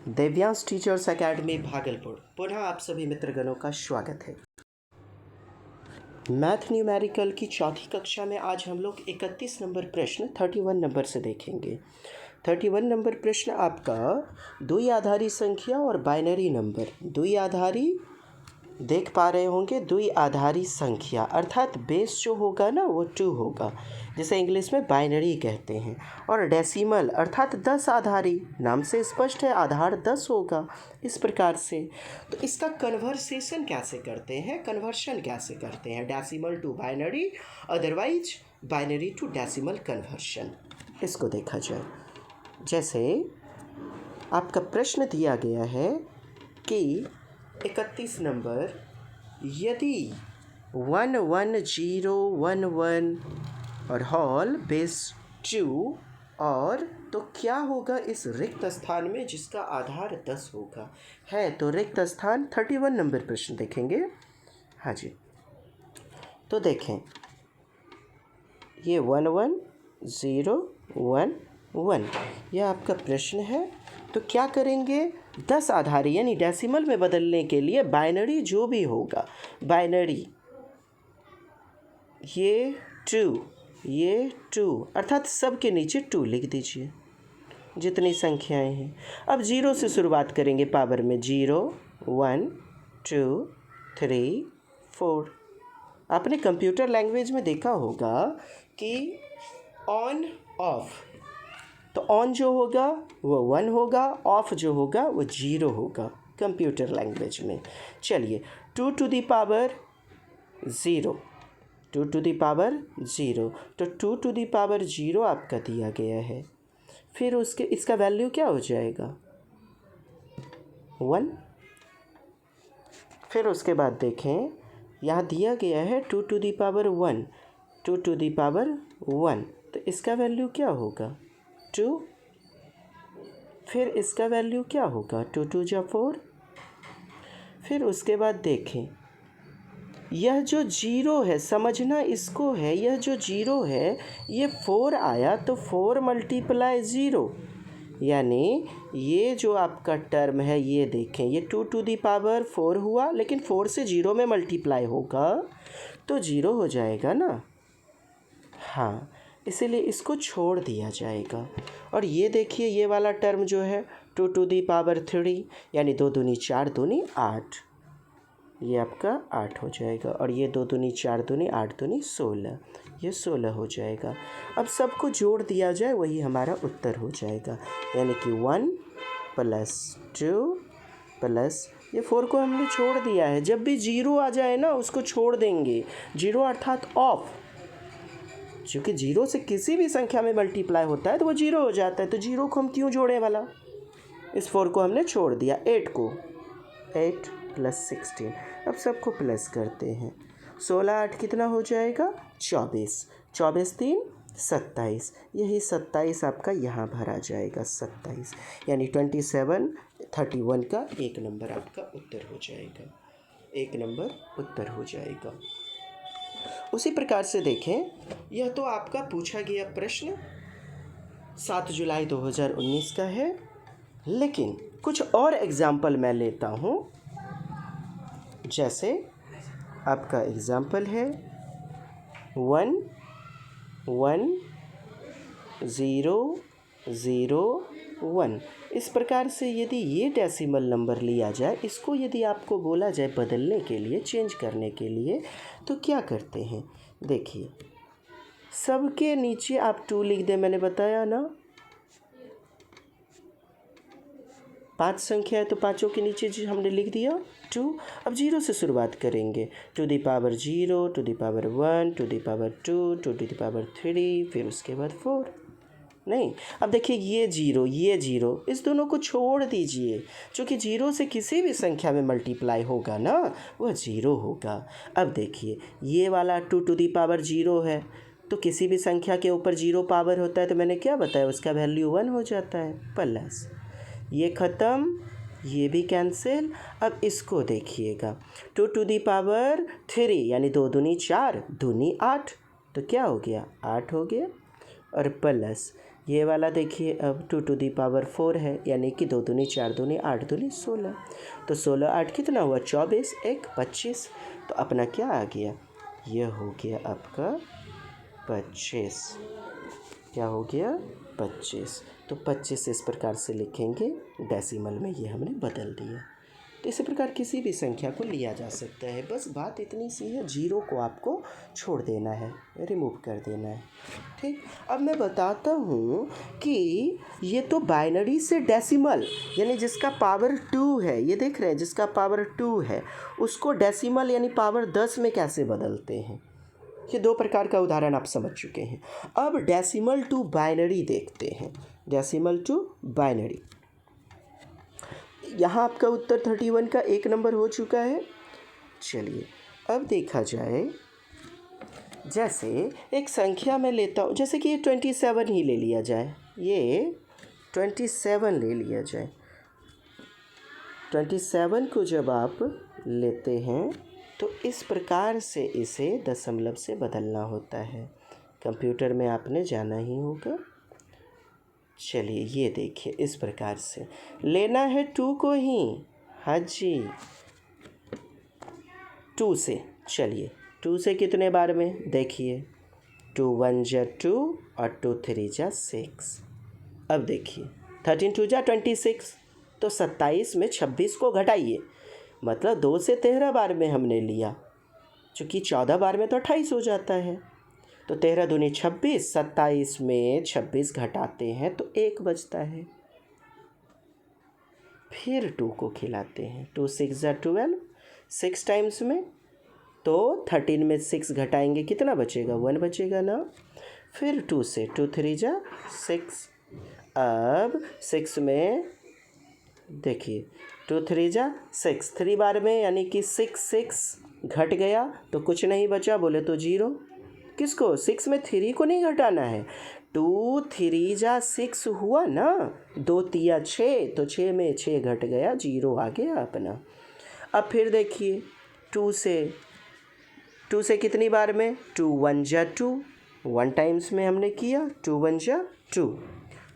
Divyansh teachers academy Bhagalpur पुनः आप सभी मित्रगणों का स्वागत है। मैथ न्यूमेरिकल की चौथी कक्षा में आज हम लोग 31 नंबर प्रश्न 31 नंबर से देखेंगे। 31 नंबर प्रश्न आपका द्वि आधारी संख्या और बाइनरी नंबर, द्वि आधारी देख पा रहे होंगे, द्वि आधारी संख्या अर्थात बेस जो होगा ना वो 2 होगा, जिसे इंग्लिश में बाइनरी कहते हैं, और डेसिमल अर्थात 10 आधारी, नाम से स्पष्ट है आधार 10 होगा। इस प्रकार से तो इसका कन्वर्सेशन कैसे करते हैं, कन्वर्शन कैसे करते हैं, decimal to binary otherwise binary to decimal conversion, इसको देखा जाए। जैसे आपका प्रश्न दिया गया है कि 31 नंबर, यदि 11011 और होल बेस 2 और तो क्या होगा इस रिक्त स्थान में जिसका आधार 10 होगा है। तो रिक्त स्थान 31 नंबर प्रश्न देखेंगे। हाँ जी, तो देखें ये 11011 यह आपका प्रश्न है। तो क्या करेंगे, 10 आधारी यानी डेसिमल में बदलने के लिए बाइनरी जो भी होगा, बाइनरी ये 2 अर्थात सब के नीचे 2 लिख दीजिए जितनी संख्याएं हैं। अब 0 से शुरुआत करेंगे पावर में, 0 1 2 3 4। आपने कंप्यूटर लैंग्वेज में देखा होगा कि ऑन ऑफ, तो ऑन जो होगा वो 1 होगा, ऑफ जो होगा वो 0 होगा कंप्यूटर लैंग्वेज में। चलिए 2 to the power 0, 2 to the power 0, तो 2 टू द पावर 0 आपका दिया गया है। फिर उसके इसका वैल्यू क्या हो जाएगा 1। फिर उसके बाद देखें यहाँ दिया गया है 2 to the power 1, 2 to the power 1, तो इसका वैल्यू क्या होगा 2। फिर इसका वैल्यू क्या होगा 2 2 जा 4। फिर उसके बाद देखें यह जो 0 है, समझना इसको है, यह जो 0 है ये 4 आया तो 4 मल्टीप्लाई 0, यानी ये जो आपका टर्म है ये देखें, ये 2 टू द पावर 4 हुआ, लेकिन 4 से 0 में मल्टीप्लाई होगा तो 0 हो जाएगा ना। हाँ, इसीलिए इसको छोड़ दिया जाएगा। और ये देखिए ये वाला टर्म जो है 2 टू दी पावर 3 यानी 2 दूनी 4 दूनी 8, ये आपका 8 हो जाएगा। और ये 2 दूनी 4 दूनी 8 दूनी 16, ये 16 हो जाएगा। अब सबको जोड़ दिया जाए वही हमारा उत्तर हो जाएगा, यानी कि 1 + 2 प्लस ये 4 को हमने छोड़ दिया है। जब भी 0 आ जाए ना उसको छोड़ देंगे, 0 अर्थात ऑफ, क्योंकि 0 से किसी भी संख्या में मल्टीप्लाई होता है तो वो 0 हो जाता है, तो 0 को हम क्यों जोड़े वाला, इस 4 को हमने छोड़ दिया। 8 को 8 + 16, अब सबको प्लस करते हैं। 16 8 कितना हो जाएगा 24, 24 3 27, यही 27 आपका यहाँ भरा जाएगा 27, यानी 27 31 का 1 नंबर आपका उत्तर हो जाएगा, 1 नंबर उत्तर हो जाएगा। उसी प्रकार से देखें, यह तो आपका पूछा गया प्रश्न 7 जुलाई 2019 का है, लेकिन कुछ और एग्जाम्पल मैं लेता हूँ। जैसे आपका एग्जाम्पल है 1 1 0 0 1। इस प्रकार से यदि ये डेसिमल नंबर लिया जाए, इसको यदि आपको बोला जाए बदलने के लिए, चेंज करने के लिए, तो क्या करते हैं, देखिए सबके नीचे आप 2 लिख दें, मैंने बताया ना 5 संख्या है तो पाँचों के नीचे जो हमने लिख दिया 2। अब 0 से शुरुआत करेंगे, 2 दी power 0, 2 the power 1, 2 the power 2, 2 the power 3, फिर उसके बाद 4। नहीं, अब देखिए ये 0 इस दोनों को छोड़ दीजिए, क्योंकि 0 से किसी भी संख्या में मल्टीप्लाई होगा ना वह 0 होगा। अब देखिए ये वाला 2 टू दी पावर 0 है, तो किसी भी संख्या के ऊपर 0 पावर होता है तो मैंने क्या बताया उसका वैल्यू 1 हो जाता है, प्लस ये ख़त्म, ये भी कैंसिल। अब इसको देखिएगा 2 टू दी पावर 3 यानी 2 दूनी 4 दूनी 8, तो क्या हो गया 8 हो गया, और प्लस ये वाला देखिए अब 2 टू दी पावर 4 है, यानी कि 2 दूनी 4 दूनी 8 दूनी 16। तो 16 8 कितना हुआ 24, 1 25। तो अपना क्या आ गया, ये हो गया आपका 25। क्या हो गया 25। तो 25 इस प्रकार से लिखेंगे, डेसिमल में ये हमने बदल दिया। तो इसी प्रकार किसी भी संख्या को लिया जा सकता है। बस बात इतनी सी है, जीरो को आपको छोड़ देना है, रिमूव कर देना है। ठीक, अब मैं बताता हूँ कि ये तो बाइनरी से डेसिमल, यानी जिसका पावर 2 है, ये देख रहे हैं जिसका पावर 2 है, उसको डेसिमल यानी पावर 10 में कैसे बदलते हैं। ये 2 प्रकार का उदाहरण आप समझ चुके हैं। अब डेसिमल टू बाइनरी देखते हैं। डेसिमल टू बाइनरी, यहाँ आपका उत्तर 31 का 1 नंबर हो चुका है। चलिए अब देखा जाए, जैसे एक संख्या मैं लेता हूँ, जैसे कि ये 27 ही ले लिया जाए, ये 27 ले लिया जाए। 27 को जब आप लेते हैं तो इस प्रकार से इसे दशमलव से बदलना होता है। कंप्यूटर में आपने जाना ही होगा। चलिए ये देखिए, इस प्रकार से लेना है 2 को ही। हाँ जी, 2 से। चलिए 2 से कितने बार में देखिए, 2 1 जा 2 और 2 3 जा 6। अब देखिए 13 2 जा 26, तो 27 में 26 को घटाइए, मतलब 2 से 13 बार में हमने लिया, चूँकि 14 बार में तो 28 हो जाता है। तो 13 दूनी 26, 27 में 26 घटाते हैं तो 1 बचता है। फिर 2 को खिलाते हैं, 2 6 जा 12, 6 टाइम्स में, तो 13 में 6 घटाएंगे कितना बचेगा, 1 बचेगा ना। फिर 2 से, 2 3 जा 6। अब 6 में देखिए 2 3 जा 6, 3 बार में, यानी कि 6 6 घट गया तो कुछ नहीं बचा, बोले तो 0। किसको, 6 में 3 को नहीं घटाना है। 2 3 जा 6 हुआ ना, 2 तिया 6, तो 6 में 6 घट गया, 0 आ गया अपना। अब फिर देखिए 2 से कितनी बार में, 2 1 जा 2, 1 टाइम्स में हमने किया, 2 1 जा 2।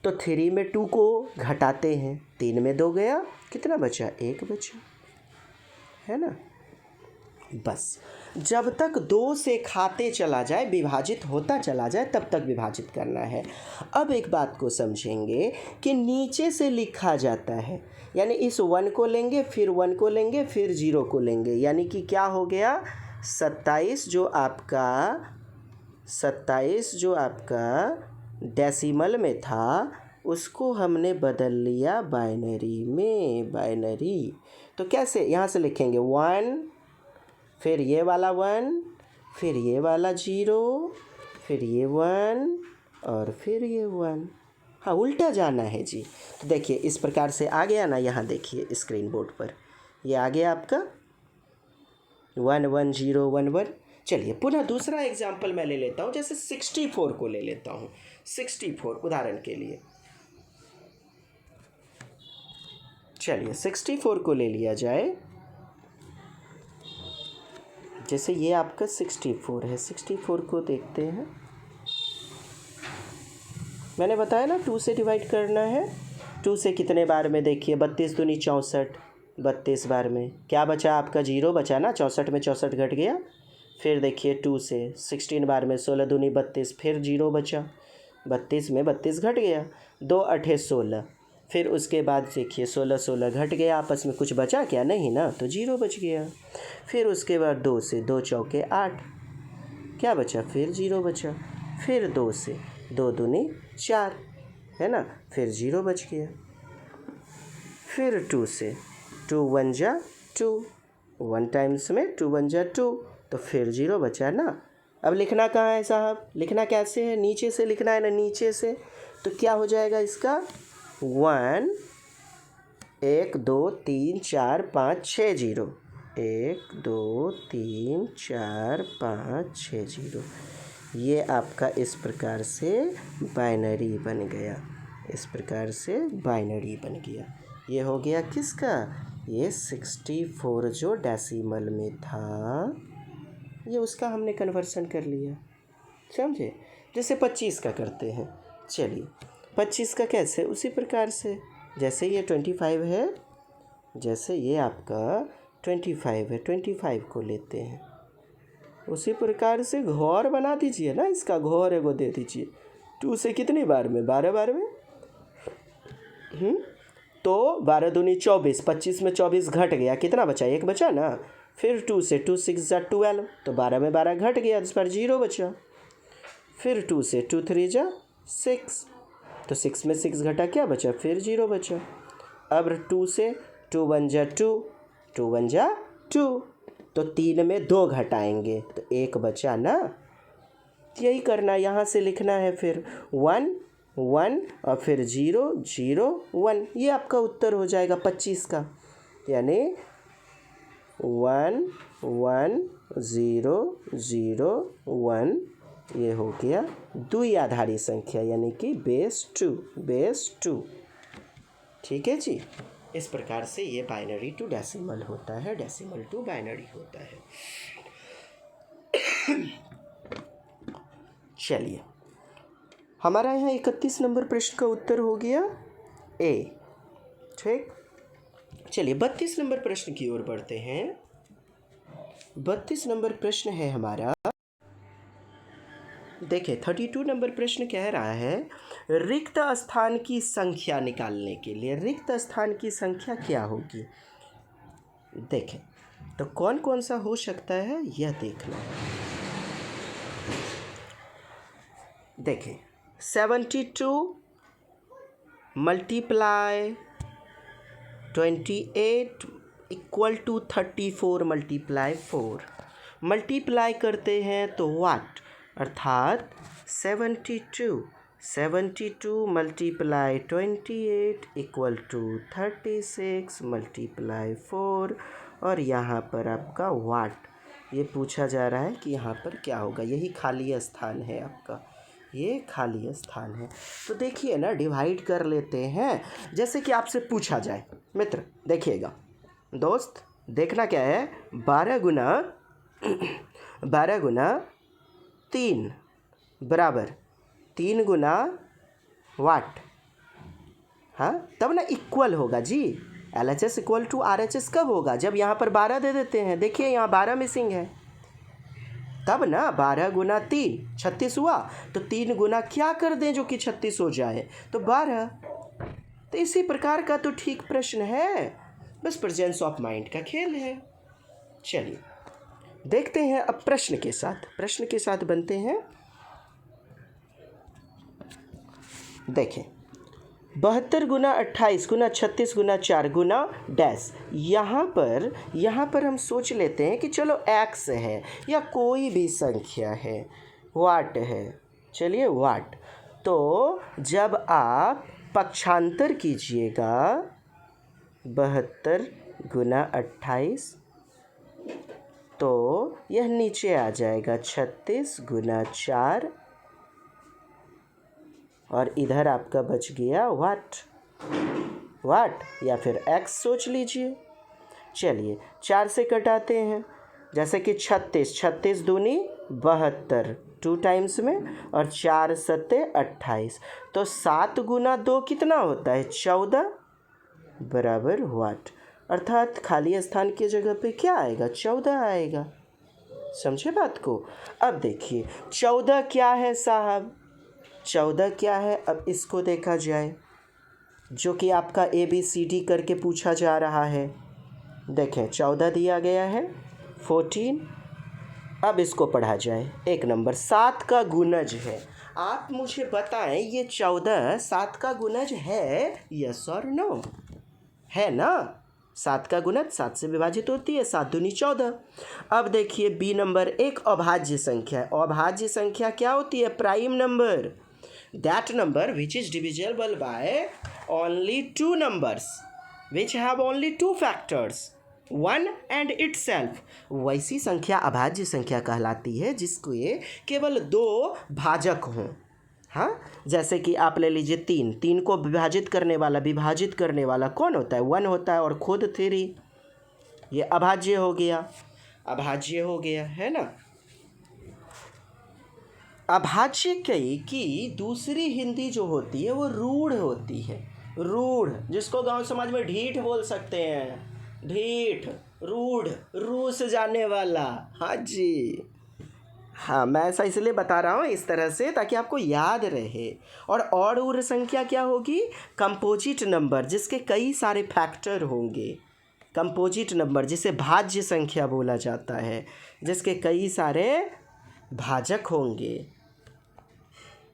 तो 3 में 2 को घटाते हैं, 3 में 2 गया, कितना बचा, 1 बचा, है ना। बस जब तक 2 से खाते चला जाए, विभाजित होता चला जाए, तब तक विभाजित करना है। अब एक बात को समझेंगे कि नीचे से लिखा जाता है, यानी इस 1 को लेंगे, फिर 1 को लेंगे, फिर 0 को लेंगे, यानी कि क्या हो गया, 27 जो आपका डेसिमल में था, उसको हमने बदल लिया बाइनरी में। बाइनरी तो कैसे, यहाँ से लिखेंगे 1, फिर ये वाला 1, फिर ये वाला 0, फिर ये 1 और फिर ये 1। हाँ, उल्टा जाना है जी। तो देखिए इस प्रकार से आ गया ना, यहाँ देखिए स्क्रीन बोर्ड पर ये आ गया आपका 1 1 0 1 1। चलिए पुनः दूसरा एग्जाम्पल मैं ले लेता हूँ, जैसे 64 को ले लेता हूँ। 64 उदाहरण के लिए, चलिए 64 को ले लिया जाए। जैसे ये आपका 64 है, 64 को देखते हैं। मैंने बताया ना 2 से डिवाइड करना है। 2 से कितने बार में देखिए, 32 दूनी 64, 32 बार में क्या बचा आपका, 0 बचा ना, 64 में 64 घट गया। फिर देखिए 2 से 16 बार में, 16 दूनी 32, फिर 0 बचा, 32 में 32 घट गया, 2 8 16। फिर उसके बाद देखिए 16 16 घट गया, आपस में कुछ बचा क्या, नहीं ना, तो 0 बच गया। फिर उसके बाद 2 से 2 चौके 8, क्या बचा, फिर 0 बचा। फिर 2 से 2 दूनी 4, है ना, फिर 0 बच गया। फिर 2 से 2 1 जा 2, 1 टाइम्स में 2 1 जा 2, तो फिर 0 बचा ना। अब लिखना कहाँ है साहब, लिखना कैसे है, नीचे से लिखना है ना, नीचे से। तो क्या हो जाएगा इसका, 1 1 2 3 4 5 6 0, 1 2 3 4 5 6 0। ये आपका इस प्रकार से बाइनरी बन गया, इस प्रकार से बाइनरी बन गया। ये हो गया किसका, ये 64 जो डेसिमल में था, ये उसका हमने कन्वर्सन कर लिया, समझे। जैसे 25 का करते हैं। चलिए 25 का कैसे? उसी प्रकार से जैसे ये 25 है, जैसे ये आपका 25 है, 25 को लेते हैं, उसी प्रकार से घौर बना दीजिए ना, इसका घौर एगो दे दीजिए। 2 से कितनी बार में? 12 बार में। तो 12 दूनी 24, 25 में 24 घट गया, कितना बचा? 1 बचा ना। फिर 2 से 2 6 जा 12, तो 12 में 12 घट गया, इस पर 0 बचा। फिर 2 से 2 3 जा 6, तो 6 में 6 घटा, क्या बचा? फिर 0 बचा। अब 2 से 2 1 जा 2, 2 1 जा 2, तो 3 में 2 घटाएंगे तो 1 बचा ना। यही करना, यहाँ से लिखना है फिर 1 1 और फिर 0 0 1, ये आपका उत्तर हो जाएगा 25 का। यानी 1 1 0 0 1, ये हो गया द्विआधारी संख्या, यानी कि बेस 2। ठीक है जी। इस प्रकार से ये बाइनरी टू डेसिमल होता है, डेसिमल टू बाइनरी होता है। चलिए, हमारा यहाँ 31 नंबर प्रश्न का उत्तर हो गया ए। ठीक, चलिए 32 नंबर प्रश्न की ओर बढ़ते हैं। 32 नंबर प्रश्न है हमारा, देखिए 32 नंबर प्रश्न कह रहा है रिक्त स्थान की संख्या निकालने के लिए। रिक्त स्थान की संख्या क्या होगी? देखें तो कौन कौन सा हो सकता है यह देखना है। देखें 72 multiply 28 equal to 34 multiply 4। Multiply करते हैं तो वाट, अर्थात 72 मल्टीप्लाई 28 इक्वल टू 36 मल्टीप्लाई 4, और यहाँ पर आपका वाट। ये पूछा जा रहा है कि यहाँ पर क्या होगा। यही खाली स्थान है आपका, ये खाली स्थान है। तो देखिए ना, डिवाइड कर लेते हैं। जैसे कि आपसे पूछा जाए, मित्र देखिएगा, दोस्त देखना क्या है, 12 गुना 3 बराबर 3 गुना वाट। हाँ, तब ना इक्वल होगा जी। LHS इक्वल टू RHS कब होगा? जब यहाँ पर 12 दे देते हैं। देखिए यहाँ 12 मिसिंग है, तब ना 12 गुना 3 36 हुआ, तो 3 गुना क्या कर दें जो कि 36 हो जाए, तो 12। तो इसी प्रकार का तो ठीक प्रश्न है, बस प्रेजेंस ऑफ माइंड का खेल है। चलिए देखते हैं अब प्रश्न के साथ बनते हैं। देखें 72 गुना 28 गुना 36 गुना 4 गुना डैश। यहाँ पर हम सोच लेते हैं कि चलो x है या कोई भी संख्या है, वाट है। चलिए वाट, तो जब आप पक्षांतर कीजिएगा 72 गुना 28, तो यह नीचे आ जाएगा 36 गुना 4, और इधर आपका बच गया वाट या फिर x सोच लीजिए। चलिए 4 से कटाते हैं, जैसे कि 36 दूनी 72 2 टाइम्स में, और 4 सत्ते 28, तो 7 गुना 2 कितना होता है? 14 बराबर वाट। अर्थात खाली स्थान की जगह पे क्या आएगा? 14 आएगा। समझे बात को? अब देखिए 14 क्या है साहब, 14 क्या है? अब इसको देखा जाए, जो कि आपका ABCD करके पूछा जा रहा है। देखें 14 दिया गया है 14। अब इसको पढ़ा जाए, एक नंबर 7 का गुणज है। आप मुझे बताएं ये 14 7 का गुणज है, यस और नो? है ना? 7 का गुणज 7 से विभाजित होती है, 7 दूनी 14। अब देखिए B नंबर एक अभाज्य संख्या है। अभाज्य संख्या क्या होती है? Prime number, that number which is divisible by only 2 numbers which have only 2 factors, 1 and itself। वैसी संख्या अभाज्य संख्या कहलाती है जिसको ये केवल 2 भाजक हों। हाँ, जैसे कि आप ले लीजिए 3 को विभाजित करने वाला कौन होता है? 1 होता है, और खुद 3, ये अभाज्य हो गया है ना। अभाज्य कई की दूसरी हिंदी जो होती है वो रूढ़ होती है। रूढ़, जिसको गांव समाज में ढीठ बोल सकते हैं। ढीठ, रूढ़, रूह से जाने वाला। हाँ जी, हाँ, मैं ऐसा इसलिए बता रहा हूँ इस तरह से ताकि आपको याद रहे। और उर संख्या क्या होगी? कंपोजिट नंबर जिसके कई सारे फैक्टर होंगे। कंपोजिट नंबर जिसे भाज्य संख्या बोला जाता है, जिसके कई सारे भाजक होंगे।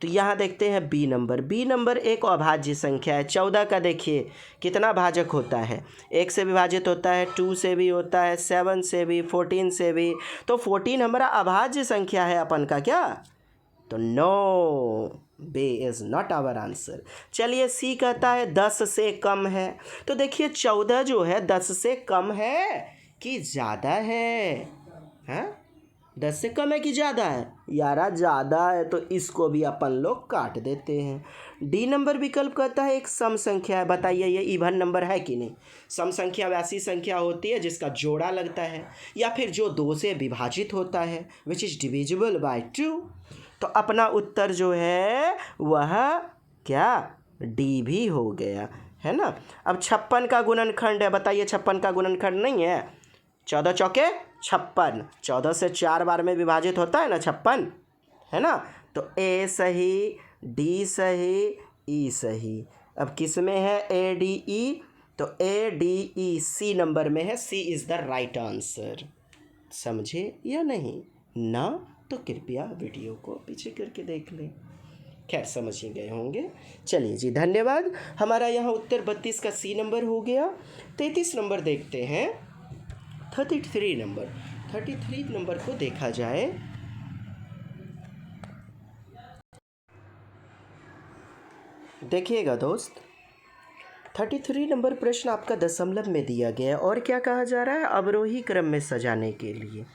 तो यहाँ देखते हैं बी नंबर। बी नंबर एक अभाज्य संख्या है। 14 का देखिए कितना भाजक होता है। 1 से विभाजित होता है, 2 से भी होता है, 7 से भी, 14 से भी। तो 14 हमारा अभाज्य संख्या है अपन का क्या? तो no, B is not our answer. चलिए सी कहता है 10 से कम है। तो देखिए 14 जो है 10 से कम है कि ज़्यादा है? हाँ, 10 से कम है कि ज़्यादा है? यारा ज़्यादा है, तो इसको भी अपन लोग काट देते हैं। डी नंबर विकल्प कहता है एक सम संख्या है। बताइए ये इवन नंबर है कि नहीं? सम संख्या वैसी संख्या होती है जिसका जोड़ा लगता है या फिर जो 2 से विभाजित होता है, विच इज़ डिविजिबल बाय 2। तो अपना उत्तर जो है वह क्या? डी भी हो गया, है ना। अब 56 का गुणनखंड है। बताइए 56 का गुणनखंड नहीं है? 14 चौके 56, 14 से 4 बार में विभाजित होता है ना 56, है ना। तो ए सही, डी सही, ई सही। अब किस में है ए डी ई? तो A D E C number में है। सी इज़ द राइट आंसर। समझे या नहीं ना? तो कृपया वीडियो को पीछे करके देख लें। खैर समझ ही गए होंगे। चलिए जी, धन्यवाद। हमारा यहाँ उत्तर 32 का सी नंबर हो गया। 33 नंबर देखते हैं। 33 नंबर को देखा जाए। देखिएगा दोस्त, 33 नंबर प्रश्न आपका दशमलव में दिया गया है और क्या कहा जा रहा है? अवरोही क्रम में सजाने के लिए।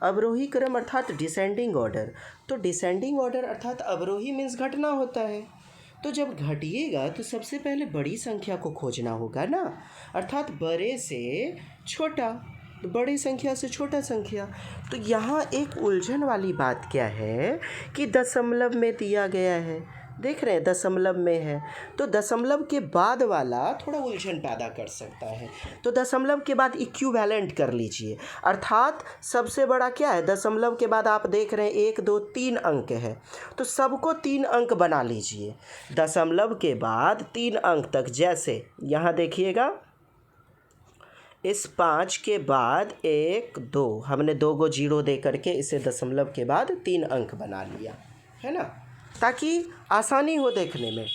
अवरोही क्रम अर्थात डिसेंडिंग ऑर्डर। तो डिसेंडिंग ऑर्डर अर्थात अवरोही मीन्स घटना होता है। तो जब घटिएगा तो सबसे पहले बड़ी संख्या को खोजना होगा ना, अर्थात बड़े से छोटा, तो बड़ी संख्या से छोटा संख्या। तो यहाँ एक उलझन वाली बात क्या है कि दशमलव में दिया गया है। देख रहे हैं दशमलव में है, तो दशमलव के बाद वाला थोड़ा उलझन पैदा कर सकता है। तो दशमलव के बाद इक्विवेलेंट कर लीजिए, अर्थात सबसे बड़ा क्या है? दशमलव के बाद आप देख रहे हैं 1 2 3 अंक है, तो सबको 3 अंक बना लीजिए। दशमलव के बाद 3 अंक तक, जैसे यहाँ देखिएगा इस 5 के बाद 1 2, हमने 2 गो जीरो दे करके इसे दशमलव के बाद 3 अंक बना लिया, है ना, ताकि आसानी हो देखने में।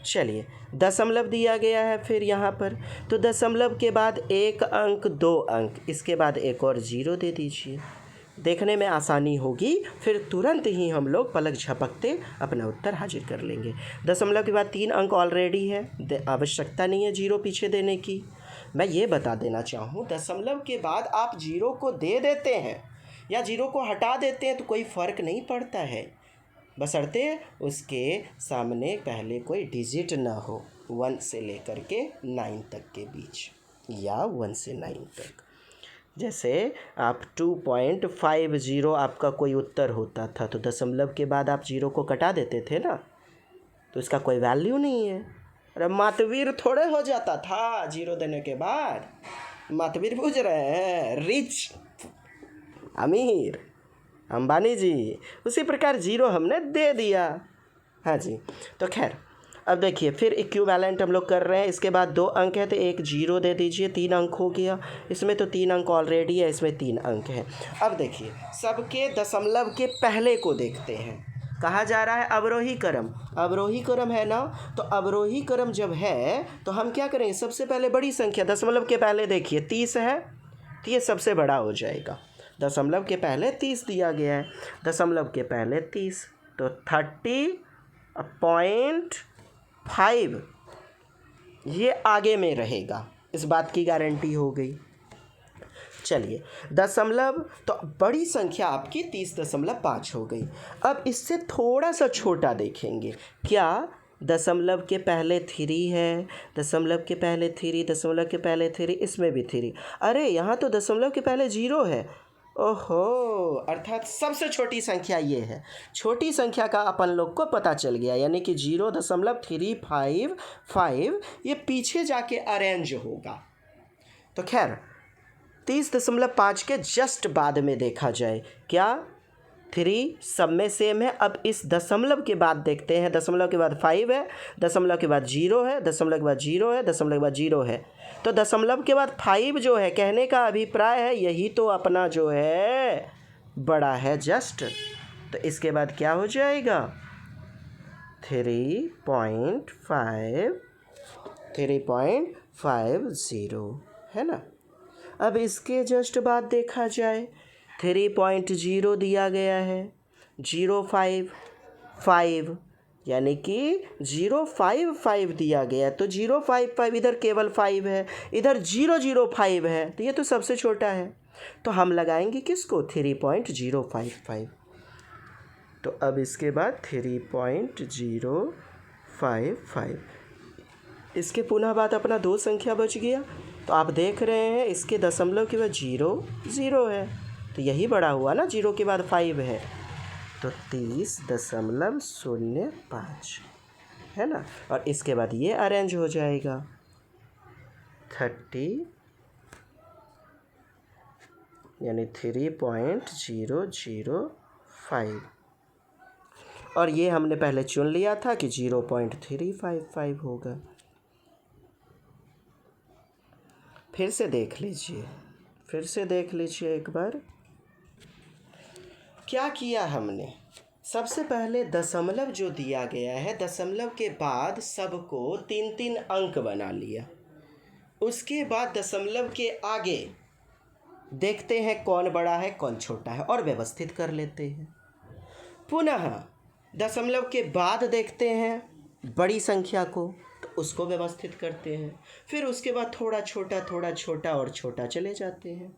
चलिए दशमलव दिया गया है फिर यहाँ पर, तो दशमलव के बाद 1 अंक 2 अंक, इसके बाद एक और जीरो दे दीजिए, देखने में आसानी होगी। फिर तुरंत ही हम लोग पलक झपकते अपना उत्तर हाजिर कर लेंगे। दशमलव के बाद 3 अंक ऑलरेडी है, आवश्यकता नहीं है जीरो पीछे देने की। मैं ये बता देना चाहूँ, दशमलव के बाद आप जीरो को दे देते हैं या जीरो को हटा देते हैं तो कोई फ़र्क नहीं पड़ता है, बशर्ते उसके सामने पहले कोई डिजिट ना हो 1 से लेकर के 9 तक के बीच, या 1 से 9 तक। जैसे आप 2.50 आपका कोई उत्तर होता था, तो दशमलव के बाद आप जीरो को कटा देते थे ना, तो इसका कोई वैल्यू नहीं है। अरे मतवीर थोड़े हो जाता था जीरो देने के बाद, मतवीर बुझ रहे हैं, रिच, अमीर, अंबानी जी। उसी प्रकार जीरो हमने दे दिया। हाँ जी, तो खैर अब देखिए फिर इक्विवेलेंट हम लोग कर रहे हैं। इसके बाद 2 अंक है तो एक जीरो दे दीजिए, 3 अंक हो गया। इसमें तो 3 अंक ऑलरेडी है, इसमें 3 अंक है। अब देखिए सबके दशमलव के पहले को देखते हैं। कहा जा रहा है अवरोही क्रम, अवरोही क्रम है ना, तो अवरोही क्रम जब है तो हम क्या करेंगे? सबसे पहले बड़ी संख्या दशमलव के पहले देखिए 30 है, तो ये सबसे बड़ा हो जाएगा। दशमलव के पहले 30 दिया गया है, दशमलव के पहले 30, तो 30.5 ये आगे में रहेगा, इस बात की गारंटी हो गई। चलिए दशमलव, तो बड़ी संख्या आपकी 30.5 हो गई। अब इससे थोड़ा सा छोटा देखेंगे, क्या दशमलव के पहले 3 है, दशमलव के पहले 3, दशमलव के पहले 3, इसमें भी 3। अरे यहाँ तो दशमलव के पहले 0 है। ओहो, अर्थात सबसे छोटी संख्या ये है। छोटी संख्या का अपन लोग को पता चल गया, यानी कि 0.355 ये पीछे जाके अरेंज होगा। तो खैर 30.5 के जस्ट बाद में देखा जाए, क्या 3 सब में सेम है। अब इस दशमलव के बाद देखते हैं, दशमलव के बाद 5 है, दशमलव के बाद 0 है, दशमलव के बाद 0 है, दशमलव के बाद 0 है। तो दशमलव के बाद 5 जो है, कहने का अभिप्राय है यही तो अपना जो है बड़ा है जस्ट। तो इसके बाद क्या हो जाएगा 3.50 है ना। अब इसके जस्ट बाद देखा जाए 3.0 दिया गया है, 0.55 यानी कि 0.55 दिया गया। तो 0.55 इधर केवल 5 है, इधर 0.05 है, तो ये तो सबसे छोटा है। तो हम लगाएंगे किसको 3.055। तो अब इसके बाद 3.055, इसके पुनः बाद अपना 2 संख्या बच गया। तो आप देख रहे हैं इसके दशमलव के बाद 0 है, तो यही बड़ा हुआ ना, 0 के बाद 5 है, तो 30.05 है ना। और इसके बाद ये अरेंज हो जाएगा 30 यानी 3.005। और ये हमने पहले चुन लिया था कि 0.355 होगा। फिर से देख लीजिए एक बार क्या किया हमने। सबसे पहले दशमलव जो दिया गया है, दशमलव के बाद सबको 3-3 अंक बना लिया। उसके बाद दशमलव के आगे देखते हैं कौन बड़ा है कौन छोटा है और व्यवस्थित कर लेते हैं। पुनः दशमलव के बाद देखते हैं बड़ी संख्या को, तो उसको व्यवस्थित करते हैं। फिर उसके बाद थोड़ा छोटा और छोटा चले जाते हैं।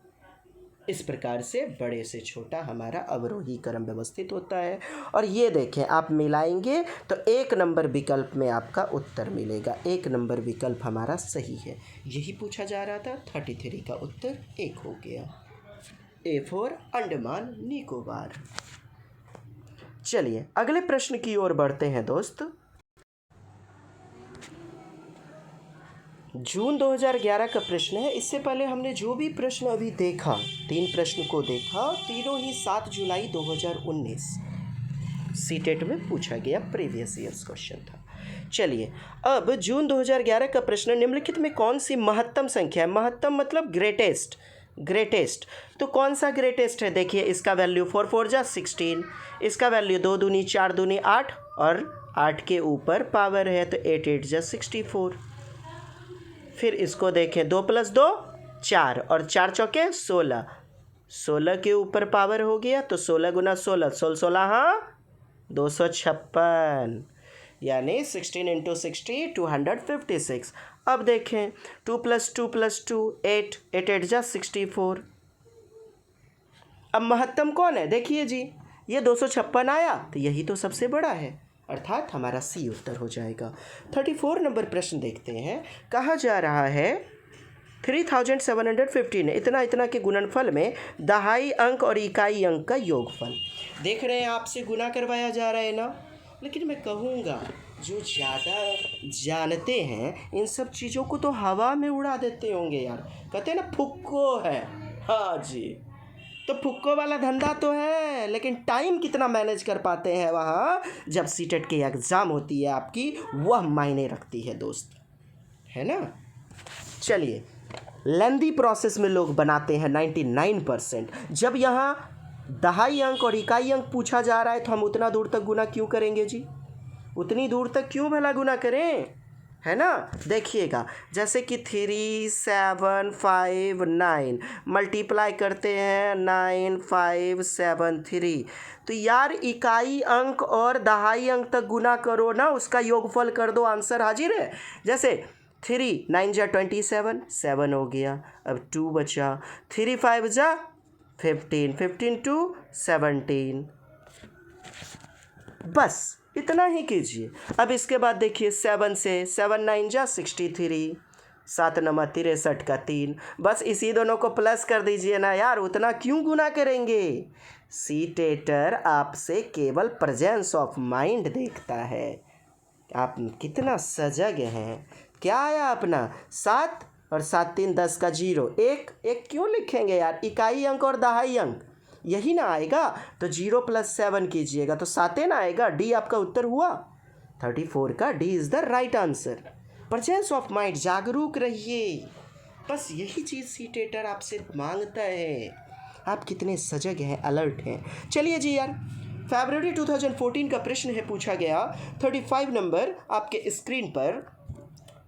इस प्रकार से बड़े से छोटा हमारा अवरोही क्रम व्यवस्थित होता है। और ये देखें, आप मिलाएंगे तो 1 नंबर विकल्प में आपका उत्तर मिलेगा। 1 नंबर विकल्प हमारा सही है, यही पूछा जा रहा था। 33 का उत्तर 1 हो गया। A for Andaman Nicobar. चलिए अगले प्रश्न की ओर बढ़ते हैं दोस्त। जून 2011 का प्रश्न है। इससे पहले हमने जो भी प्रश्न अभी देखा, 3 प्रश्न को देखा, तीनों ही 7 जुलाई 2019 सीटेट में पूछा गया प्रीवियस ईयर्स क्वेश्चन था। चलिए अब जून 2011 का प्रश्न, निम्नलिखित में कौन सी महत्तम संख्या है। महत्तम मतलब ग्रेटेस्ट। तो कौन सा ग्रेटेस्ट है, देखिए इसका वैल्यू 4 4 जा 16, इसका वैल्यू 2 दूनी 4 दूनी 8 और 8 के ऊपर पावर है, तो 8 8 जा 64। फिर इसको देखें, 2 + 2 4 और 4 चौके 16, 16 के ऊपर पावर हो गया, तो 16 × 16 16 हाँ 256, यानी 16 × 60 256। अब देखें 2 + 2 + 2 8 8 8 जा 64। अब महत्तम कौन है, देखिए जी ये 256 आया, तो यही तो सबसे बड़ा है, अर्थात हमारा सी उत्तर हो जाएगा। 34 नंबर प्रश्न देखते हैं। कहा जा रहा है 3715 इतना के गुणनफल में दहाई अंक और इकाई अंक का योगफल। देख रहे हैं आपसे गुना करवाया जा रहा है ना। लेकिन मैं कहूँगा जो ज़्यादा जानते हैं इन सब चीज़ों को तो हवा में उड़ा देते होंगे यार। कहते हैं ना फुक्को है, हाँ जी, तो फुक्को वाला धंधा तो है, लेकिन टाइम कितना मैनेज कर पाते हैं वहाँ जब सीटेट की एग्ज़ाम होती है आपकी, वह मायने रखती है दोस्त, है ना। चलिए लेंदी प्रोसेस में लोग बनाते हैं 99%। जब यहाँ दहाई अंक और इकाई अंक पूछा जा रहा है तो हम उतना दूर तक गुना क्यों करेंगे जी, उतनी दूर तक क्यों भला गुना करें, है ना। देखिएगा जैसे कि 3 7 5 9 मल्टीप्लाई करते हैं 9 5 7 3, तो यार इकाई अंक और दहाई अंक तक गुना करो ना, उसका योगफल कर दो, आंसर हाजिर है। जैसे 3 9 जा 27 7 हो गया, अब 2 बचा, 3 5 जा 15 15 2 17, बस इतना ही कीजिए। अब इसके बाद देखिए 7 से 7 9 जा 63, 7 नमा 63 का 3, बस इसी दोनों को प्लस कर दीजिए ना यार, उतना क्यों गुना करेंगे। सीटेटर आपसे केवल प्रेजेंस ऑफ माइंड देखता है। आप कितना सजग हैं। क्या आया अपना 7 और 7 3 10 का 0, एक एक क्यों लिखेंगे यार, इकाई अंक और दहाई अंक यही ना आएगा, तो 0 + 7 कीजिएगा तो 7 ना आएगा। डी आपका उत्तर हुआ 34 का, D is the right answer. Presence of mind, जागरूक रहिए, बस यही चीज़ सीटेटर आपसे मांगता है। आप कितने सजग हैं, अलर्ट हैं। चलिए जी यार, फरवरी 2014 का प्रश्न है, पूछा गया 35 नंबर आपके स्क्रीन पर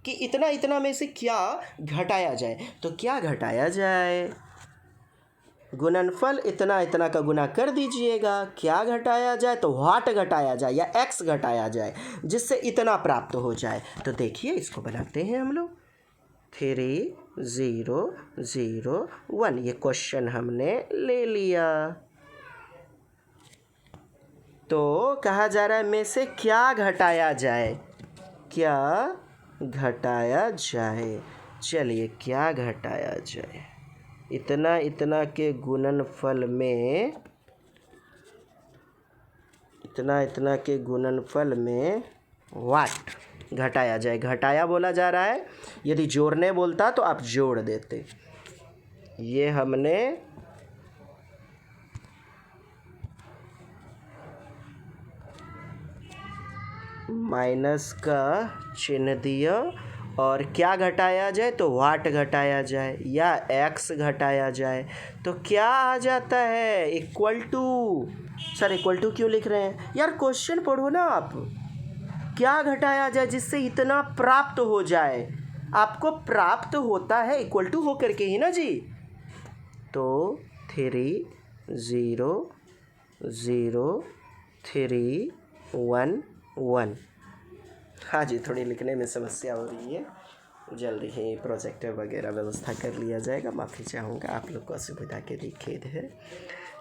कि इतना इतना में से क्या घटाया जाए। तो क्या घटाया जाए, गुणनफल इतना इतना का गुना कर दीजिएगा। क्या घटाया जाए, तो व्हाट घटाया जाए या एक्स घटाया जाए जिससे इतना प्राप्त हो जाए। तो देखिए इसको बनाते हैं हम लोग, 3 0 0 1, ये क्वेश्चन हमने ले लिया। तो कहा जा रहा है में से क्या घटाया जाए, क्या घटाया जाए। चलिए क्या घटाया जाए, इतना इतना के गुणनफल में, इतना इतना के गुणनफल में व्हाट घटाया जाए। घटाया बोला जा रहा है, यदि जोड़ने बोलता तो आप जोड़ देते। ये हमने माइनस का चिन्ह दिया, और क्या घटाया जाए, तो व्हाट घटाया जाए या एक्स घटाया जाए। तो क्या आ जाता है, equal to. Sir equal to क्यों लिख रहे हैं यार, क्वेश्चन पढ़ो ना आप। क्या घटाया जाए जिससे इतना प्राप्त हो जाए, आपको प्राप्त होता है इक्वल टू हो करके ही ना जी। तो 3 0 0 3 1 1। हाँ जी, थोड़ी लिखने में समस्या हो रही है, जल्दी ही प्रोजेक्टर वगैरह व्यवस्था कर लिया जाएगा। माफ़ी चाहूँगा, आप लोग को असुविधा के लिए खेद है।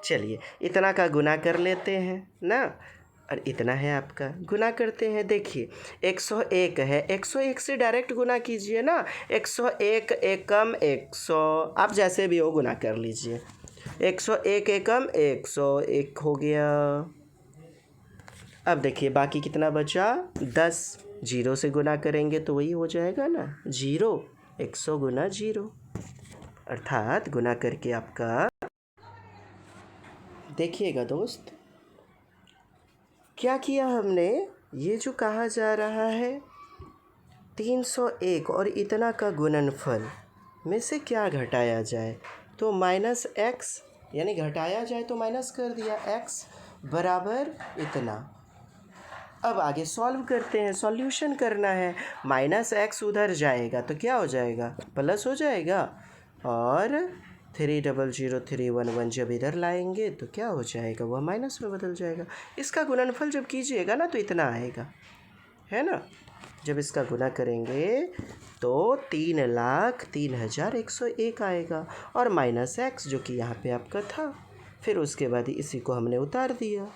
चलिए इतना का गुना कर लेते हैं ना, और इतना है आपका, गुना करते हैं। देखिए 101 है, 101 से डायरेक्ट गुना कीजिए ना, 101 एकम 100, आप जैसे भी हो गुना कर लीजिए। 101 एकम 101 हो गया। अब देखिए बाकी कितना बचा, 10, 0 से गुना करेंगे तो वही हो जाएगा ना 0, 100 गुना 0, अर्थात गुना करके आपका, देखिएगा दोस्त क्या किया हमने। ये जो कहा जा रहा है 301 और इतना का गुणनफल में से क्या घटाया जाए, तो -x, यानी घटाया जाए तो माइनस कर दिया, x बराबर इतना। अब आगे सॉल्व करते हैं, सॉल्यूशन करना है। -x उधर जाएगा तो क्या हो जाएगा, प्लस हो जाएगा, और 3000311 जब इधर लाएंगे तो क्या हो जाएगा, वह माइनस में बदल जाएगा। इसका गुणनफल जब कीजिएगा ना तो इतना आएगा, है ना। जब इसका गुना करेंगे तो 3,03,101 आएगा, और -x जो कि यहाँ पे आपका था, फिर उसके बाद इसी को हमने उतार दिया।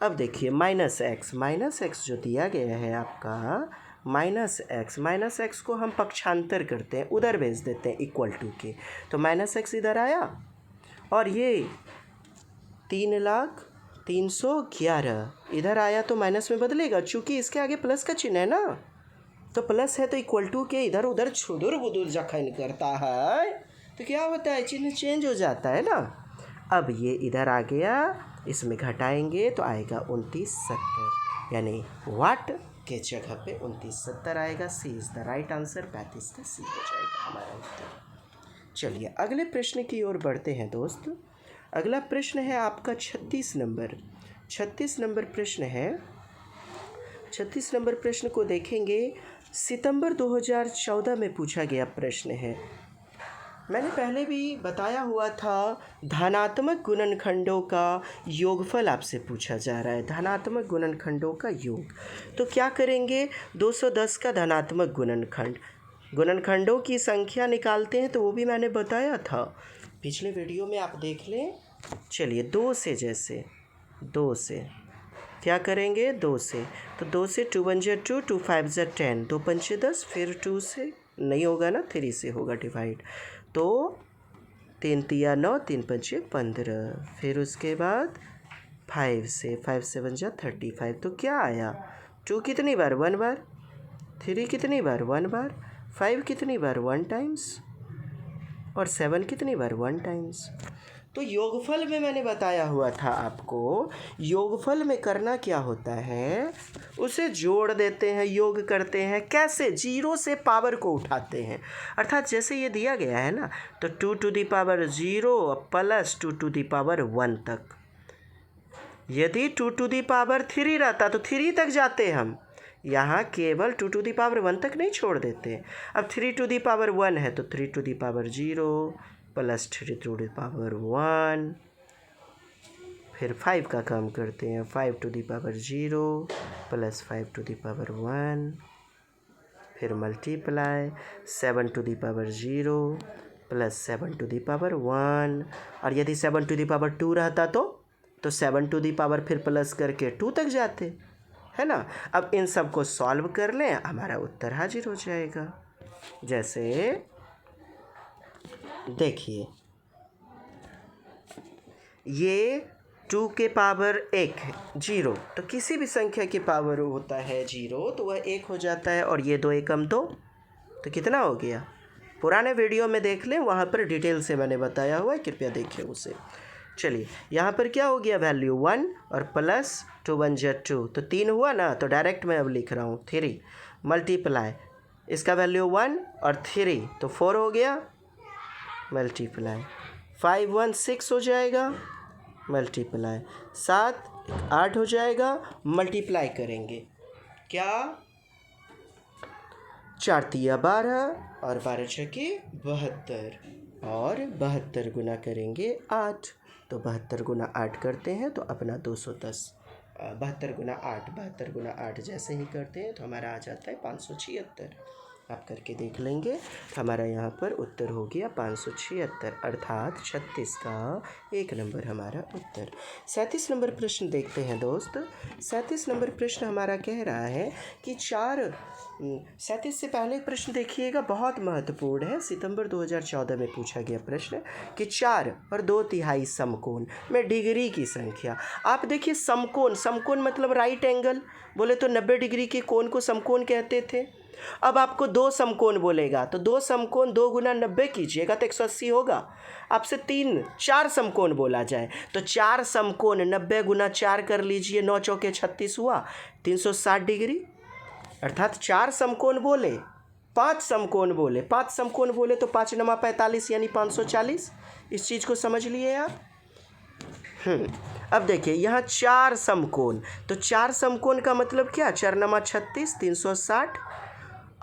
अब देखिए -x जो दिया गया है आपका, -x को हम पक्षांतर करते हैं, उधर भेज देते हैं इक्वल टू के, तो -x इधर आया, और ये 3,03,11 इधर आया तो माइनस में बदलेगा, चूँकि इसके आगे प्लस का चिन्ह है ना, तो प्लस है तो इक्वल टू के इधर उधर छुदुर बुदुर जखन करता है तो क्या होता है, चिन्ह चेंज हो जाता है ना। अब ये इधर आ गया, इसमें घटाएंगे तो आएगा 2970, यानी वाट के जगह पे 2970 आएगा। सी इज़ द राइट आंसर, 35 का सी हो जाएगा हमारा उत्तर। चलिए अगले प्रश्न की ओर बढ़ते हैं दोस्त। अगला प्रश्न है आपका 36 नंबर। 36 नंबर प्रश्न है, 36 नंबर प्रश्न को देखेंगे, सितंबर 2014 में पूछा गया प्रश्न है। मैंने पहले भी बताया हुआ था, धनात्मक गुणनखंडों का योगफल आपसे पूछा जा रहा है, धनात्मक गुणनखंडों का योग। तो क्या करेंगे, 210 का धनात्मक गुणनखंड, गुणनखंडों की संख्या निकालते हैं, तो वो भी मैंने बताया था पिछले वीडियो में, आप देख लें। चलिए 2 से, जैसे 2 से क्या करेंगे, 2 से, तो 2 से 2 1 जा 2, 2 5 जा 10, 2 5 10, फिर 2 से नहीं होगा ना, 3 से होगा डिवाइड। तो 3 तिया 9, 3 पंचे 15। फिर उसके बाद 5 से, 5 7 जा 35। तो क्या आया, 2 कितनी बार, 1 बार, 3 कितनी बार, 1 बार, 5 कितनी बार, 1 टाइम्स, और 7 कितनी बार, 1 टाइम्स। तो योगफल में मैंने बताया हुआ था आपको, योगफल में करना क्या होता है, उसे जोड़ देते हैं, योग करते हैं। कैसे, 0 से पावर को उठाते हैं। अर्थात जैसे ये दिया गया है ना, तो 2 to the power 0 plus 2 to the power 1 तक। यदि 2 टू दी पावर 3 रहता तो 3 तक जाते हम, यहाँ केवल 2 टू दी पावर 1 तक नहीं छोड़ देते। अब 3 टू दी पावर 1 है तो 3 to the power 0 plus 3 to the power 1। फिर 5 का काम करते हैं, 5 to the power 0 plus 5 to the power 1। फिर multiply 7 to the power 0 plus 7 to the power 1। और यदि 7 टू दी पावर 2 रहता तो 7 टू दी पावर फिर प्लस करके 2 तक जाते, है ना। अब इन सब को सॉल्व कर लें, हमारा उत्तर हाजिर हो जाएगा। जैसे देखिए, ये 2 के पावर 1 है 0, तो किसी भी संख्या की पावर होता है 0 तो वह 1 हो जाता है। और ये 2 एकम 2, तो कितना हो गया, पुराने वीडियो में देख लें, वहाँ पर डिटेल से मैंने बताया हुआ है, कृपया देखें उसे। चलिए, यहाँ पर क्या हो गया, वैल्यू 1 और प्लस 2 1 जा 2, तो 3 हुआ ना, तो डायरेक्ट मैं अब लिख रहा हूँ 3 मल्टीप्लाई इसका वैल्यू 1 और 3, तो 4 हो गया, मल्टीप्लाई 5 1 6 हो जाएगा, मल्टीप्लाई 7 8 हो जाएगा, मल्टीप्लाई करेंगे क्या, 4 तिया 12 और 12 छके 72, और 72 गुना करेंगे 8, तो 72 गुना 8 करते हैं तो अपना 210, 72 गुना 8, 72 गुना 8 जैसे ही करते हैं तो हमारा आ जाता है 576। आप करके देख लेंगे, हमारा यहाँ पर उत्तर हो गया 576, अर्थात 36 का 1 नंबर हमारा उत्तर। 37 नंबर प्रश्न देखते हैं दोस्त। 37 नंबर प्रश्न हमारा कह रहा है कि 37 से पहले प्रश्न देखिएगा, बहुत महत्वपूर्ण है, सितंबर 2014 में पूछा गया प्रश्न कि 4 और 2/3 समकोण में डिग्री की संख्या। आप देखिए, समकोण, समकोण मतलब राइट एंगल, बोले तो 90 डिग्री के कोण को समकोण कहते थे। अब आपको 2 समकोण बोलेगा तो 2 समकोण 2 गुना 90 कीजिएगा तो 180 होगा। आपसे 4 समकोण बोला जाए तो 4 समकोण 90 गुना 4 कर लीजिए, 9 चौके 36 हुआ, 360 डिग्री। अर्थात 4 समकोण बोले, 5 समकोण बोले, 5 समकोण बोले तो 5 नमा 45 यानी 540। इस चीज़ को समझ लिए आप। अब देखिए, यहाँ 4 समकोण, तो 4 समकोण का मतलब क्या, 4 नमा 36 360,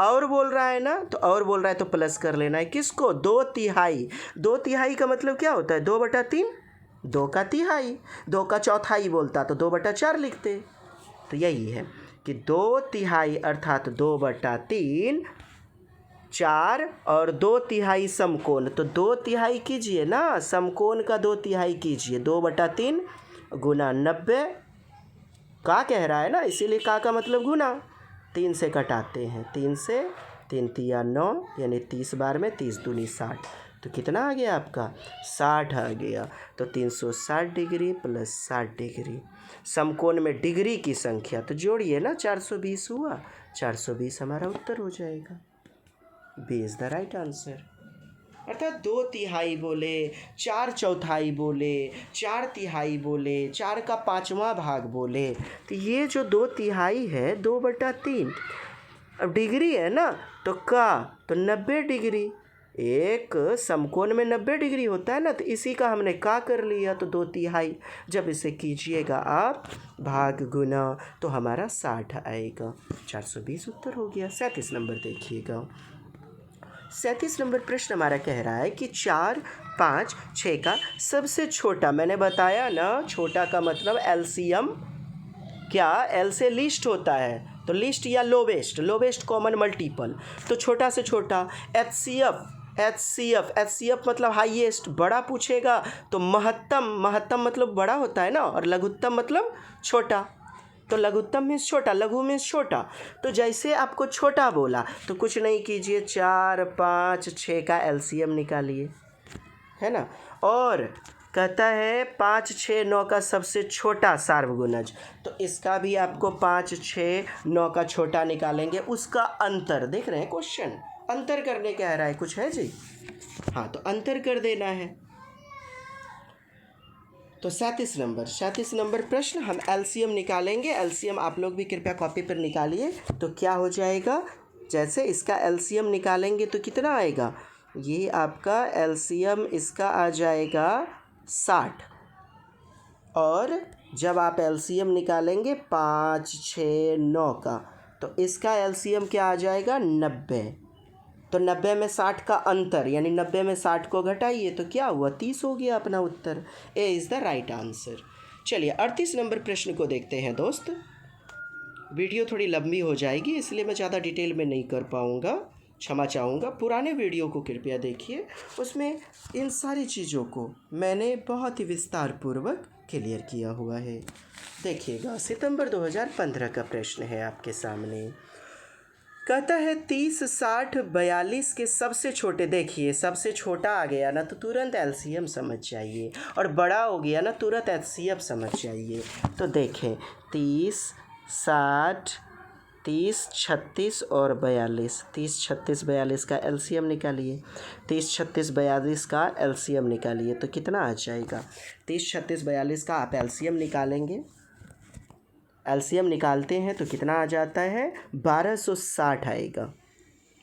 और बोल रहा है ना, तो और बोल रहा है तो प्लस कर लेना है, किसको, 2/3। 2/3 का मतलब क्या होता है, 2/3, 2 का तिहाई, 2 का चौथाई बोलता तो 2/4 लिखते। तो यही है कि 2/3 अर्थात 2/3, 4 और 2/3 समकोण, तो 2/3 कीजिए ना, समकोण का 2/3 कीजिए, 2/3 गुना 90 का कह रहा है ना, इसीलिए का मतलब गुना, 3 से कटाते हैं, 3 से 3 तिया 9 यानी 30 बार में 30 दूनी 60, तो कितना आ गया आपका, 60 आ गया। तो 360 डिग्री प्लस 60 डिग्री, समकोण में डिग्री की संख्या, तो जोड़िए ना, 420 हुआ, 420 हमारा उत्तर हो जाएगा। B is the right answer. अर्थात 2/3 बोले, 4 चौथाई बोले, 4 तिहाई बोले, 4 का 5वां भाग बोले, तो ये जो 2/3 है 2/3। अब डिग्री है ना, तो 90 डिग्री, एक समकोण में 90 डिग्री होता है ना, तो इसी का हमने का कर लिया, तो 2/3। जब इसे कीजिएगा आप भाग गुना तो हमारा 60 आएगा, 420 उत्तर हो गया। 37 नंबर देखिएगा। 37 नंबर प्रश्न हमारा कह रहा है कि 4 5 6 का सबसे छोटा, मैंने बताया ना, छोटा का मतलब एलसीएम, क्या एल से लिस्ट होता है, तो लिस्ट या लोवेस्ट कॉमन मल्टीपल, तो छोटा से छोटा एचसीएफ मतलब हाईएस्ट, बड़ा पूछेगा तो महत्तम मतलब बड़ा होता है ना, और लघुत्तम मतलब छोटा। तो लघुत्तम मीन्स छोटा, लघु मीन्स छोटा। तो जैसे आपको छोटा बोला तो कुछ नहीं कीजिए, 4 5 6 का एलसीएम निकालिए, है ना। और कहता है 5 6 9 का सबसे छोटा सार्वगुणज, तो इसका भी आपको 5 6 9 का छोटा निकालेंगे, उसका अंतर देख रहे हैं, क्वेश्चन अंतर करने कह रहा है, कुछ है जी। हाँ, तो अंतर कर देना है। तो 37 नंबर प्रश्न हम एलसीएम निकालेंगे। एलसीएम आप लोग भी कृपया कॉपी पर निकालिए। तो क्या हो जाएगा, जैसे इसका एलसीएम निकालेंगे तो कितना आएगा, ये आपका एलसीएम इसका आ जाएगा 60। और जब आप एलसीएम निकालेंगे 5 6 9 का, तो इसका एलसीएम क्या आ जाएगा, 90। तो 90 में 60 का अंतर, यानी 90 में 60 को घटाइए तो क्या हुआ, 30 हो गया अपना उत्तर। A is the right answer. चलिए 38 नंबर प्रश्न को देखते हैं दोस्त। वीडियो थोड़ी लंबी हो जाएगी इसलिए मैं ज़्यादा डिटेल में नहीं कर पाऊँगा, क्षमा चाहूँगा। पुराने वीडियो को कृपया देखिए, उसमें इन सारी चीज़ों को मैंने बहुत ही विस्तार पूर्वक क्लियर किया हुआ है। देखिएगा, सितंबर 2015 का प्रश्न है आपके सामने। कहता है 30 60 42 के सबसे छोटे, देखिए सबसे छोटा आ गया ना तो तुरंत एलसीएम समझ जाइए, और बड़ा हो गया ना तुरंत एचसीएफ समझ जाइए। तो देखें 30 60 30 36 और 42, 30 36 42 का एलसीएम निकालिए, 30 36 42 का एलसीएम निकालिए तो कितना आ जाएगा। 30 36 42 का आप एलसीएम निकालेंगे, एलसीएम निकालते हैं तो कितना आ जाता है, 1260 आएगा,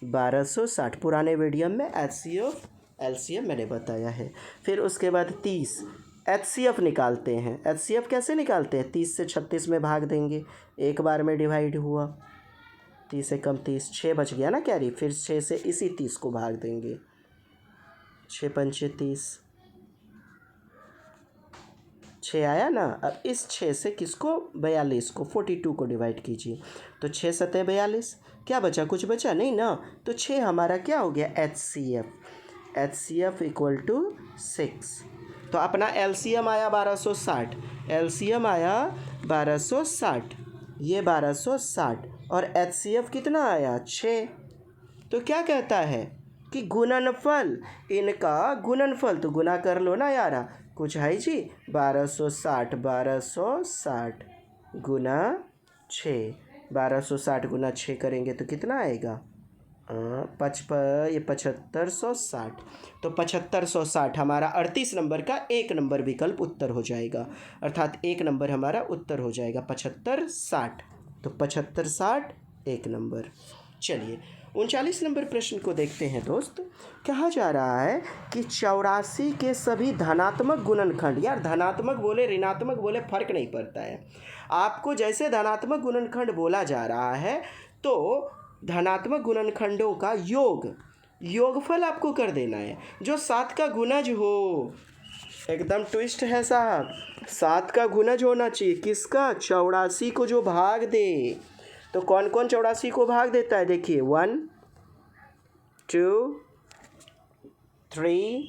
1260। पुराने वीडियो में एलसीएम मैंने बताया है। फिर उसके बाद 30 एचसीएफ निकालते हैं। एचसीएफ कैसे निकालते हैं, 30 से 36 में भाग देंगे, एक बार में डिवाइड हुआ, 30 से कम 30, 6 बच गया ना कैरी, फिर 6 से इसी 30 को भाग देंगे, 6 पंचे 30, 6 आया ना। अब इस 6 से किसको, 42 को, 42 को डिवाइड कीजिए, तो 6 सतह 42, क्या बचा, कुछ बचा नहीं ना। तो 6 हमारा क्या हो गया, एचसीएफ इक्वल टू 6। तो अपना एलसीएम आया 1260, एलसीएम आया 1260, ये 1260, और एचसीएफ कितना आया, 6। तो क्या कहता है कि गुणनफल, इनका गुणनफल, तो गुना कर लो ना यारा, कुछ है जी, 1260 गुना 6, 1260 गुना 6 करेंगे तो कितना आएगा, 7560। तो 7560 हमारा 38 नंबर का 1 नंबर विकल्प उत्तर हो जाएगा, अर्थात 1 नंबर हमारा उत्तर हो जाएगा 7560। तो 7560 1 नंबर। चलिए 39 नंबर प्रश्न को देखते हैं दोस्त। कहा जा रहा है कि 84 के सभी धनात्मक गुणनखंड, यार धनात्मक बोले ऋणात्मक बोले फर्क नहीं पड़ता है, आपको जैसे धनात्मक गुणनखंड बोला जा रहा है तो धनात्मक गुणनखंडों का योगफल आपको कर देना है, जो 7 का गुणज हो। एकदम ट्विस्ट है साहब, 7 का गुणज होना चाहिए, किसका, 84 को जो भाग दे। तो कौन कौन 84 को भाग देता है, देखिए 1 2 3,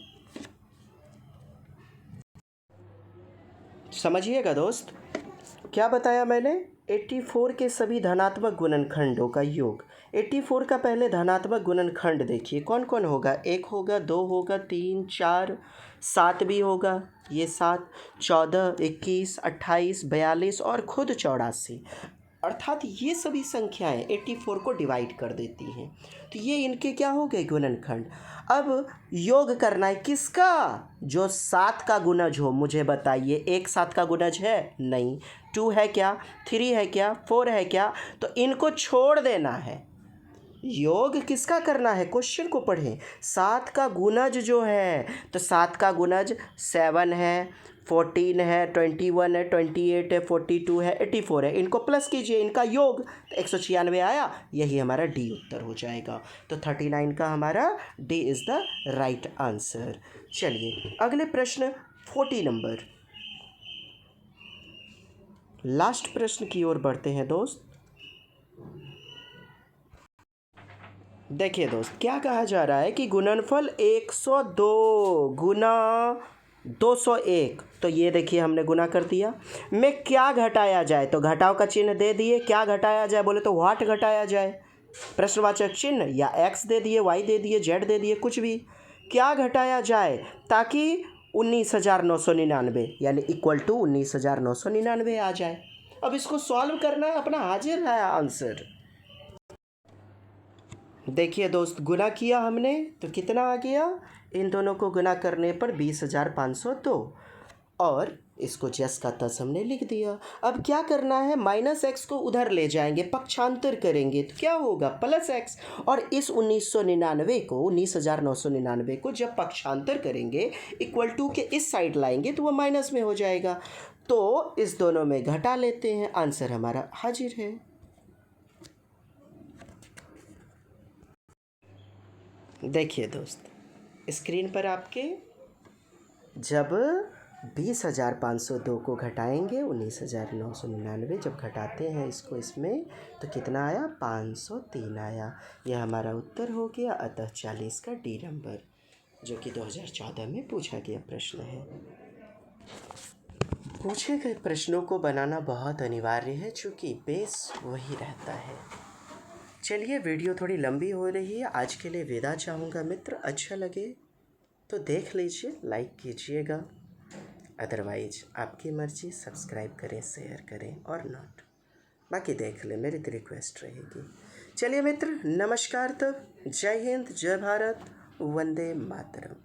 समझिएगा दोस्त क्या बताया मैंने, 84 के सभी धनात्मक गुणनखंडों का योग। 84 का पहले धनात्मक गुणनखंड देखिए कौन कौन होगा, 1 होगा, 2 होगा, 3 4, 7 भी होगा, ये 7, 14 21 28 42 और खुद 84, अर्थात ये सभी संख्याएं 84 को डिवाइड कर देती हैं। तो ये इनके क्या हो गए, गुणनखंड। अब योग करना है किसका, जो 7 का गुणज हो, मुझे बताइए, एक 7 का गुणज है नहीं, 2 है क्या, 3 है क्या, 4 है क्या, तो इनको छोड़ देना है। योग किसका करना है, क्वेश्चन को पढ़ें, 7 का गुणज जो है, तो 7 का गुणज 7 है, 14 है, 21 है, 28 है, 42 है, 84 है, इनको प्लस कीजिए, इनका योग, तो 196 आया, यही हमारा डी उत्तर हो जाएगा। तो 39 का हमारा D is the right answer. चलिए अगले प्रश्न 40 नंबर, लास्ट प्रश्न की ओर बढ़ते हैं दोस्त। देखिए दोस्त क्या कहा जा रहा है कि गुणनफल 102 गुना 201, तो ये देखिए हमने गुना कर दिया। में क्या घटाया जाए, तो घटाव का चिन्ह दे दिए। क्या घटाया जाए बोले तो व्हाट घटाया जाए, प्रश्नवाचक चिन्ह, या एक्स दे दिए, वाई दे दिए, जेड दे दिए, कुछ भी। क्या घटाया जाए ताकि 19,999 यानी इक्वल टू 19,999 आ जाए। अब इसको सॉल्व करना है, अपना हाजिर है आंसर। देखिए दोस्त, गुना किया हमने तो कितना आ गया, इन दोनों को गुना करने पर 20,502, और इसको जस का तस हमने लिख दिया। अब क्या करना है, माइनस एक्स को उधर ले जाएंगे, पक्षांतर करेंगे तो क्या होगा, प्लस एक्स। और इस 19,999 को जब पक्षांतर करेंगे इक्वल टू के इस साइड लाएंगे तो वो माइनस में हो जाएगा। तो इस दोनों में घटा लेते हैं, आंसर हमारा हाजिर है। देखिए दोस्त, स्क्रीन पर आपके जब 20,502 को घटाएंगे 19,999, जब घटाते हैं इसको इसमें तो कितना आया, 503 आया। यह हमारा उत्तर हो गया। अतः 40 का डी नंबर, जो कि 2014 में पूछा गया प्रश्न है। पूछे गए प्रश्नों को बनाना बहुत अनिवार्य है, चूँकि बेस वही रहता है। चलिए, वीडियो थोड़ी लंबी हो रही है, आज के लिए विदा चाहूँगा मित्र। अच्छा लगे तो देख लीजिए, लाइक कीजिएगा, अदरवाइज आपकी मर्ज़ी, सब्सक्राइब करें, शेयर करें और नॉट, बाकी देख लें, मेरी तो रिक्वेस्ट रहेगी। चलिए मित्र, नमस्कार, तब जय हिंद, जय भारत, वंदे मातरम।